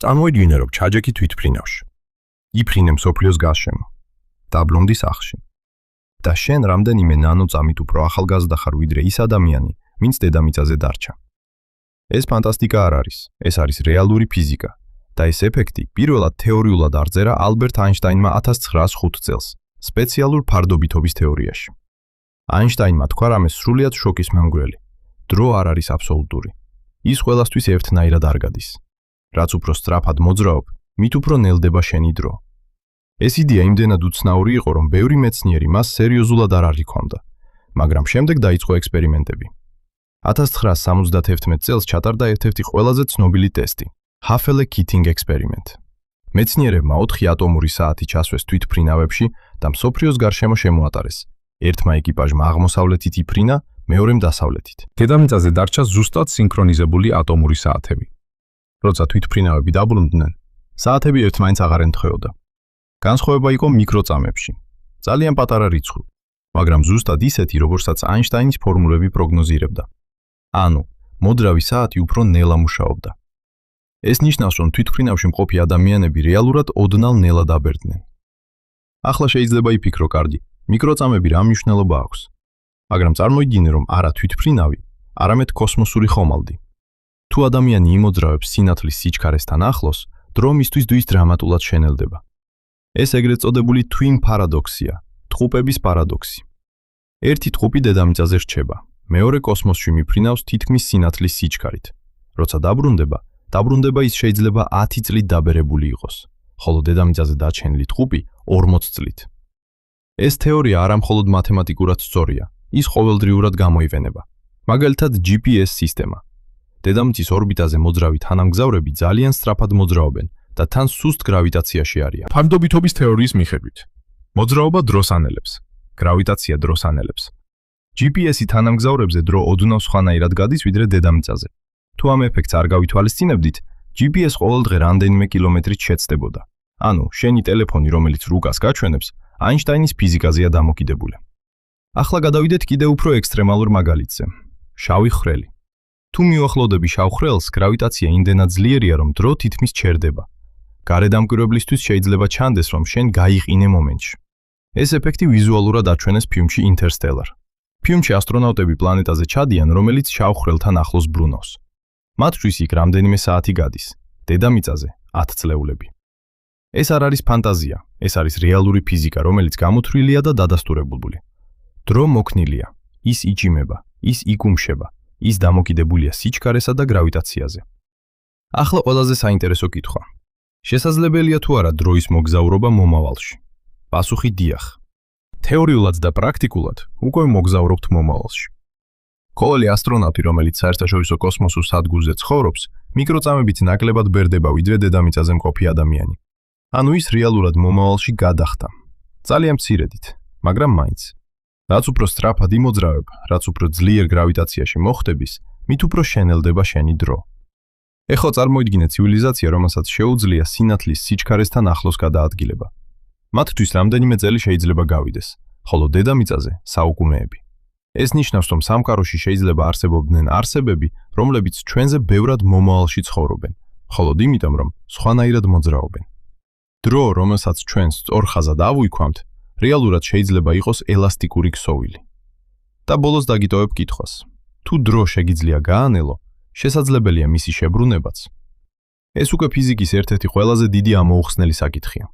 Წარმოიდგინე, რომ ჩაჯექი თვითფრინავში. იფრინე მსოფლიოს გარშემო. დაბრუნდი სახლში. და შენ რამდენიმე ნანოწამით უფრო ახალგაზრდა ხარ ვიდრე ის ადამიანი, ვინც დედამიწაზე დარჩა. ეს ფანტასტიკა არ არის, ეს არის რეალური ფიზიკა და ეს ეფექტი პირველად თეორიულად აღწერა ალბერტ აინშტაინმა 1905 წელს, სპეციალურ ფარდობითობის თეორიაში. აინშტაინმა თქვა რამე სრულიად შოკის მამგვრელი. დრო არ არის აბსოლუტური. ის ყველასთვის ერთნაირად არ გადის. რაც უფრო სწრაფად მოძრაობ, მით უფრო ნელდება შენი დრო. ეს იდეა იმდენად უცნაური იყო, რომ ბევრი მეცნიერი მას სერიოზულად არ არიქონდა, მაგრამ შემდეგ დაიწყო ექსპერიმენტები. 1971 წელს ჩატარდა ერთ-ერთი ყველაზე ცნობილი ტესტი, ჰაფელე-კიტინგ ექსპერიმენტი. მეცნიერებმა 4 ატომური საათი ჩასვეს თვითფრინავებში და მსოფლიოს გარშემო შემოატარეს. ერთმა ეკიპაჟმა აღმოსავლეთით იფრინა, მეორემ დასავლეთით. დედამიწაზე დარჩა ზუსტად სინქრონიზებული ატომური საათები. როცა თვითფრინავები დაბრუნდნენ, საათები ერთმანეთს აღარ ემთხვეოდა. განსხვავება იყო მიკროწამებში. ძალიან პატარა რიცხვი, მაგრამ ზუსტად ისეთი, როგორცაც აინშტაინის ფორმულები პროგნოზირებდა. ანუ, მოდრავი საათი უფრო ნელა მუშაობდა. ეს ნიშნავს, რომ თვითფრინავში მყოფი ადამიანები რეალურად ოდნავ ნელა დაბერდნენ. ახლა შეიძლება იფიქრო კარგი, მიკროწამები რა მნიშვნელობა აქვს? მაგრამ წარმოიდგინე, რომ არა თვითფრინავი, არამედ კოსმოსური ხომალდი. თუ ადამიანი იმოძრავებს სინათლის სიჩქარესთან ახლოს, დრო მისთვის დვის დრამატულად შენელდება. ეს ეგრეთ წოდებული twin პარადოქსია, ტყუპების პარადოქსი. ერთი ტყუპი დედამიწაზე რჩება, მეორე კოსმოსში მიფრინავს თითქმის სინათლის სიჩქარით. როცა დაბრუნდება ის შეიძლება 10 წლით დაბერებული იყოს, ხოლო დედამიწაზე დაჩენილი ტყუპი 40 წლით. ეს თეორია არა მხოლოდ მათემატიკურად სწორია, ის ყოველდღიურად გამოიყენება. მაგალითად GPS სისტემა. დედამიწის ორბიტაზე მოძრავი თანამგზავრები ძალიან სწრაფად მოძრაობენ და თან სუსტ გრავიტაციაში არიან. ფარდობითობის თეორიის მიხედვით, მოძრაობა დროს ანელებს, გრავიტაცია დროს ანელებს. GPS-ი თანამგზავრებზე დრო ოდნავ სხვანაირად გადის ვიდრე დედამიწაზე. თუ ამ ეფექტს არ გავითვალისწინებდით, GPS ყოველდღე რამდენიმე კილომეტრით შეცდებოდა. ანუ, შენი ტელეფონი, რომელიც რუკას გაჩვენებს, აინშტაინის ფიზიკაზეა დამოკიდებული. ახლა გადავიდეთ კიდევ უფრო ექსტრემალურ მაგალითზე. შავი ხვრელი. თუ მიუახლოვდები შავ ხვრელს, გრავიტაცია იმდენად ძლიერია, რომ დრო თითქმის ჩერდება. გარედამკვირვებლისთვის შეიძლება ჩანდეს, რომ შენ გაიყინე მომენტში. ეს ეფექტი ვიზუალურად აჩვენეს ფილმში Interstellar. ფილმში ასტრონავტები პლანეტაზე ჩადიან, რომელიც შავ ხვრელთან ახლოს ბრუნავს. მათთვის იქ რამდენიმე საათი გადის, დედამიწაზე 10 წლეულები. ეს არ არის ფანტაზია, ეს არის რეალური ფიზიკა, რომელიც გამოთვლილია და დადასტურებული. დრო მოქნილია, ის იჭიმება, ის იკუმშება, ის დამოკიდებულია სიჩქარესა და გრავიტაციაზე. ახლა ყველაზე საინტერესო კითხვა. შესაძლებელია თუ არა დროის მოგზაურობა მომავალში? პასუხი დიახ. თეორიულად და პრაქტიკულად უკვე მოგზაურობთ მომავალში. ყოველი ასტრონავტი, რომელიც საერთაშორისო კოსმოსურ სადგურზე ცხოვრობს, მიკროწამებით ნაკლებად ბერდება ვიდრე დედამიწაზე მყოფი ადამიანი. ანუ ის რეალურად მომავალში გადახდა. ძალიან მცირედით, მაგრამ მაინც. რაც უფრო სწრაფად იმოძრავებ, რაც უფრო ძლიერ გრავიტაციაში მოხვდების, მით უფრო შენელდება შენი დრო. ეხლა წარმოიდგინე ცივილიზაცია, რომელსაც შეუძლია სინათლის სიჩქარესთან ახლოს გადაადგილება. მათთვის რამდენიმე წელი შეიძლება გავიდეს, ხოლო დედამიწაზე საუკუნეები. ეს ნიშნავს, რომ სამყაროში შეიძლება არსებობდნენ არსებები, რომლებიც ჩვენზე ბევრად მომავალში ცხოვრობენ, ხოლო იმიტომ, რომ სხვანაირად მოძრაობენ. დრო, რომელსაც ჩვენ სწორ ხაზად ავუქვამთ, რეალურად შეიძლება იყოს ელასტიკური ქსოვილი. და ბოლოს დაგიტოვებ კითხვას. თუ დრო შეგიძლია გაანელო, შესაძლებელია მისი შებრუნებაც? ეს უკვე ფიზიკის ერთ-ერთი ყველაზე დიდი ამოუხსნელი საკითხია.